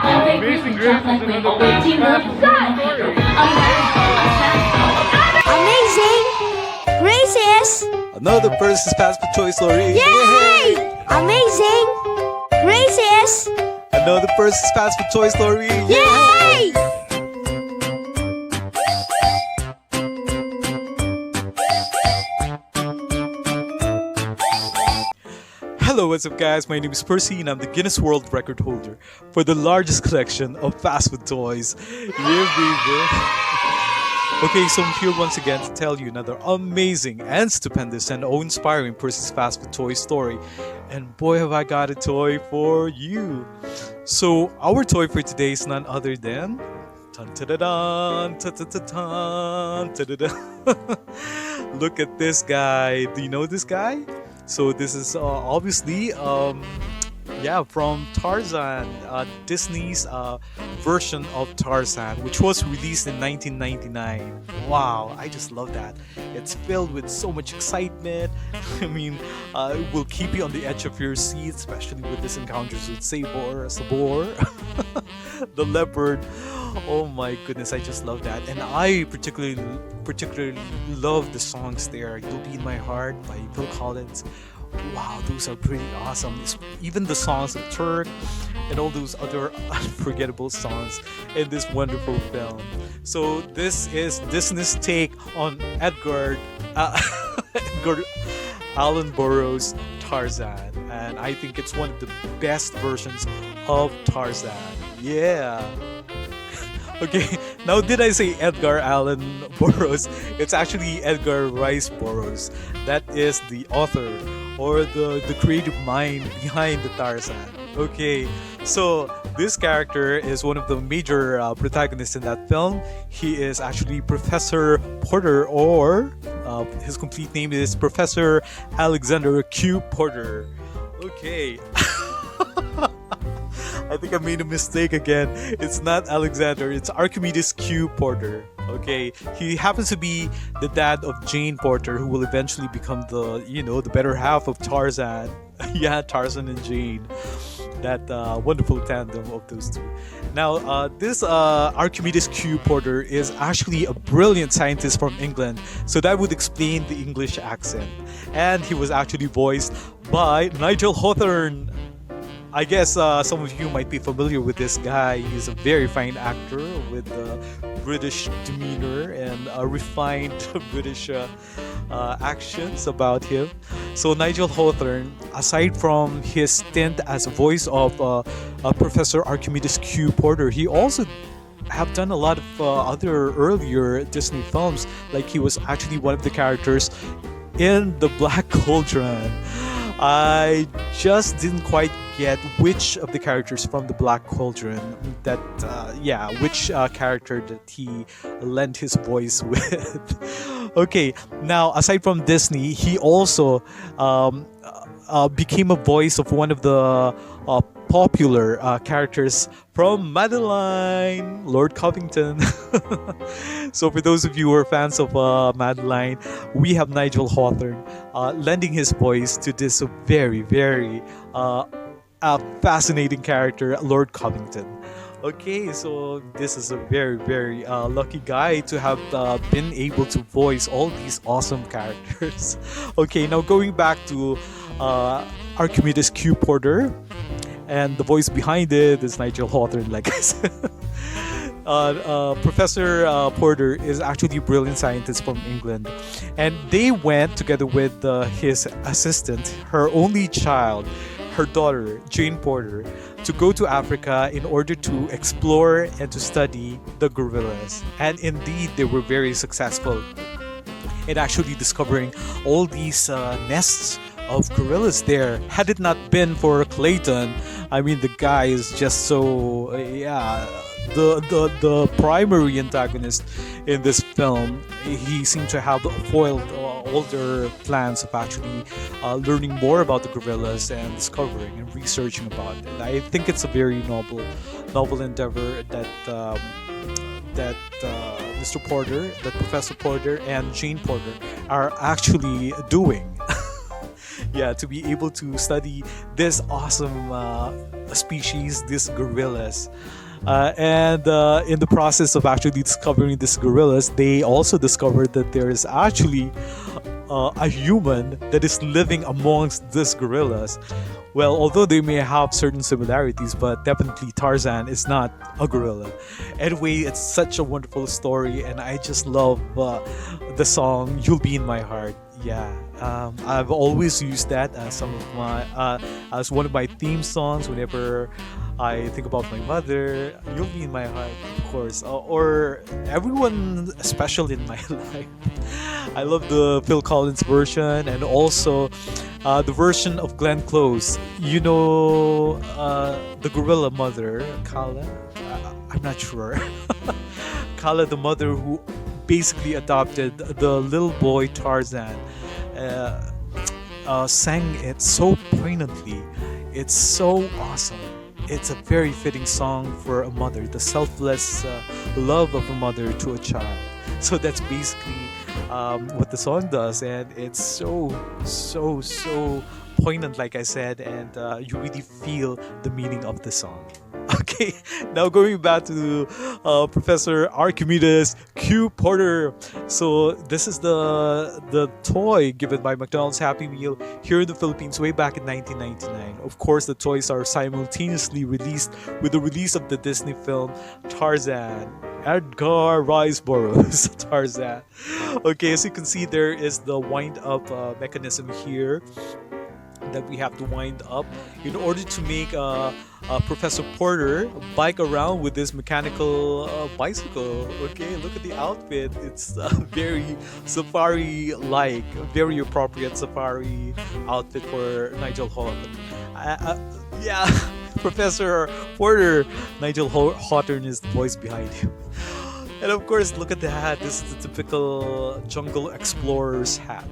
Amazing Grace is another waiting story. Amazing Graces! Another person's fast food choice story. Yay! Amazing Graces! Another person's fast food choice story. Yay! Hello, what's up guys? My name is Percy and I'm the Guinness World Record holder for the largest collection of fast food toys. Yeah, baby. Okay, so I'm here once again to tell you another amazing and stupendous and awe-inspiring Percy's fast food toy story. And boy, have I got a toy for you. So our toy for today is none other than dun, ta, dun, ta, ta, ta, dun, ta, da, da. Look at this guy. Do you know this guy? So this is obviously from Tarzan, Disney's version of Tarzan, which was released in 1999. Wow, I just love that. It's filled with so much excitement. I mean, it will keep you on the edge of your seat, especially with this encounters with Sabor, the leopard. Oh my goodness, I just love that. And I particularly love the songs there. You'll Be in My Heart by Phil Collins. Wow, those are pretty awesome. Even the songs of Turk and all those other unforgettable songs in this wonderful film. So this is Disney's take on Edgar Allan Burroughs' Tarzan, and I think it's one of the best versions of Tarzan. Yeah. Okay, now did I say Edgar Allan Burroughs? It's actually Edgar Rice Burroughs. That is the author or the creative mind behind the Tarzan. Okay, so this character is one of the major protagonists in that film. He is actually Professor Porter, or his complete name is Professor Alexander Q. Porter. Okay. I think I made a mistake again. It's not Alexander, it's Archimedes Q. Porter. Okay, he happens to be the dad of Jane Porter, who will eventually become the better half of Tarzan. Yeah, Tarzan and Jane. That wonderful tandem of those two. Now, this Archimedes Q. Porter is actually a brilliant scientist from England, so that would explain the English accent. And he was actually voiced by Nigel Hawthorne. I guess some of you might be familiar with this guy. He's a very fine actor with a British demeanor and refined British actions about him. So Nigel Hawthorne, aside from his stint as a voice of Professor Archimedes Q. Porter, he also have done a lot of other earlier Disney films. Like he was actually one of the characters in The Black Cauldron. I just didn't quite get which of the characters from The Black Cauldron which character that he lent his voice with. Okay, now aside from Disney, he also became a voice of one of the popular characters from Madeline, Lord Covington. So for those of you who are fans of Madeline, we have Nigel Hawthorne lending his voice to this very, very fascinating character, Lord Covington. Okay, so this is a very, very lucky guy to have been able to voice all these awesome characters. Okay, now going back to Archimedes Q. Porter, and the voice behind it is Nigel Hawthorne, like I said. Professor Porter is actually a brilliant scientist from England, and they went together with his assistant, her only child, her daughter Jane Porter, to go to Africa in order to explore and to study the gorillas. And indeed, they were very successful in actually discovering all these nests of gorillas there. Had it not been for Clayton, I mean, the guy is just so the primary antagonist in this film. He seemed to have foiled all their plans of actually learning more about the gorillas and discovering and researching about it. I think it's a very noble endeavor that Mr. Porter, that Professor Porter and Jane Porter are actually doing. yeah, to be able to study this awesome species, these gorillas. And in the process of actually discovering these gorillas, they also discovered that there is actually a human that is living amongst these gorillas. Well, although they may have certain similarities, but definitely Tarzan is not a gorilla. Anyway, it's such a wonderful story, and I just love the song "You'll Be in My Heart." Yeah, I've always used that as some of my as one of my theme songs whenever I think about my mother. You'll be in my heart, of course, or everyone special in my life. I love the Phil Collins version and also the version of Glenn Close. You know, the gorilla mother, Kala. I'm not sure. Kala, the mother who basically adopted the little boy Tarzan, sang it so poignantly. It's so awesome. It's a very fitting song for a mother, the selfless love of a mother to a child. So that's basically what the song does, and it's so poignant, like I said, and you really feel the meaning of the song. Okay, now going back to Professor Archimedes Q Porter. So this is the toy given by McDonald's Happy Meal here in the Philippines way back in 1999. Of course, the toys are simultaneously released with the release of the Disney film Tarzan. Edgar Rice Burroughs Tarzan. Okay, as you can see, there is the wind-up mechanism here that we have to wind up in order to make Professor Porter bike around with this mechanical bicycle. Okay, look at the outfit. It's very safari-like, very appropriate safari outfit for Nigel Hawthorne. Yeah, Professor Porter, Nigel Hawthorne is the voice behind him. And of course, look at the hat. This is the typical jungle explorer's hat.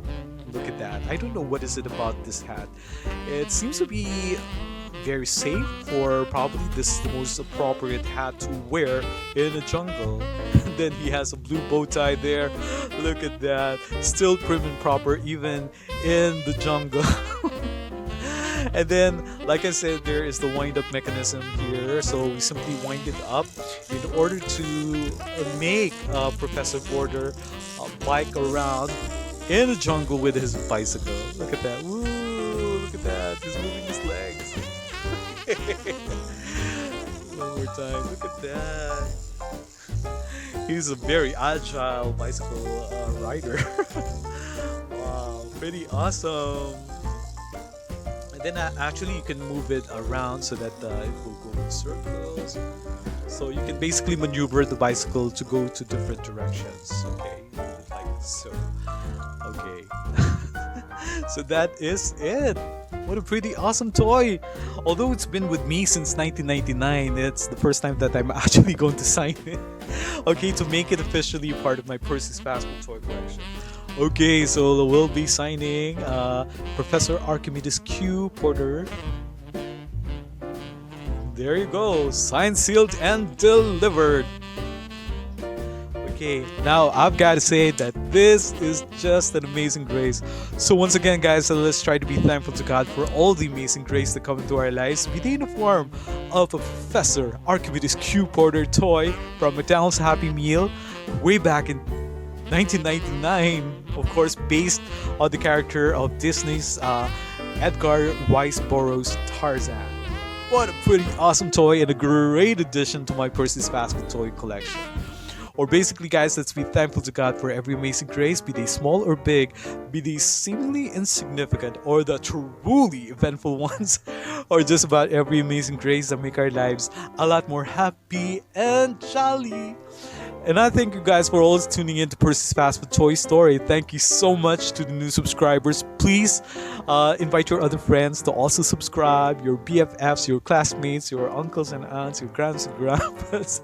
Look at that. I don't know what is it about this hat. It seems to be very safe, or probably this is the most appropriate hat to wear in a jungle. And then he has a blue bow tie there. Look at that. Still prim and proper even in the jungle. And then, like I said, there is the wind-up mechanism here. So we simply wind it up in order to make Professor Porter bike around in the jungle with his bicycle. Look at that. Woo! Look at that. He's moving his legs. One more time. Look at that. He's a very agile bicycle rider. Wow. Pretty awesome. And then actually you can move it around so that it will go in circles. So you can basically maneuver the bicycle to go to different directions. Okay. Like so. Okay. So that is it. What a pretty awesome toy. Although it's been with me since 1999, it's the first time that I'm actually going to sign it. Okay, to make it officially part of my Percy's Fast Food toy collection. Okay, so we'll be signing Professor Archimedes Q Porter. There you go. Signed, sealed, and delivered. Okay, now I've got to say that this is just an amazing grace. So once again, guys, let's try to be thankful to God for all the amazing grace that come into our lives, be they in the form of a Professor Archimedes Q Porter toy from McDonald's Happy Meal way back in 1999, of course, based on the character of Disney's Edgar Rice Burroughs Tarzan. What a pretty awesome toy and a great addition to my Percy's Fast Food toy collection. Or basically, guys, let's be thankful to God for every amazing grace, be they small or big, be they seemingly insignificant or the truly eventful ones, or just about every amazing grace that make our lives a lot more happy and jolly. And I thank you guys for always tuning in to Percy's Fast Food Toy Story. Thank you so much to the new subscribers. Please invite your other friends to also subscribe, your BFFs, your classmates, your uncles and aunts, your grands and grandpas.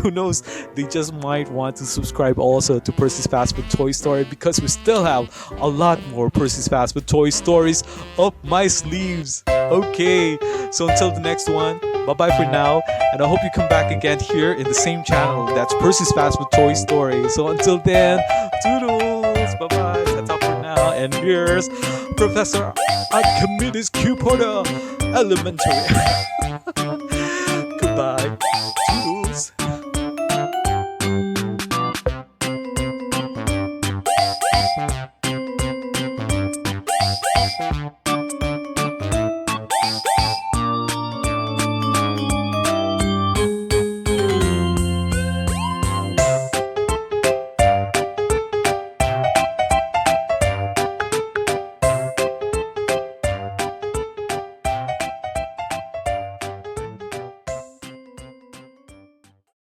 Who knows, they just might want to subscribe also to Percy's Fast Food Toy Story, because we still have a lot more Percy's Fast Food Toy Stories up my sleeves. Okay, so until the next one, bye bye for now, and I hope you come back again here in the same channel. That's Percy's Fast Food Toy Story. So until then, toodles, bye bye, that's all for now. And here's Professor Archimedes Q Porter, Elementary. Goodbye. Toodles.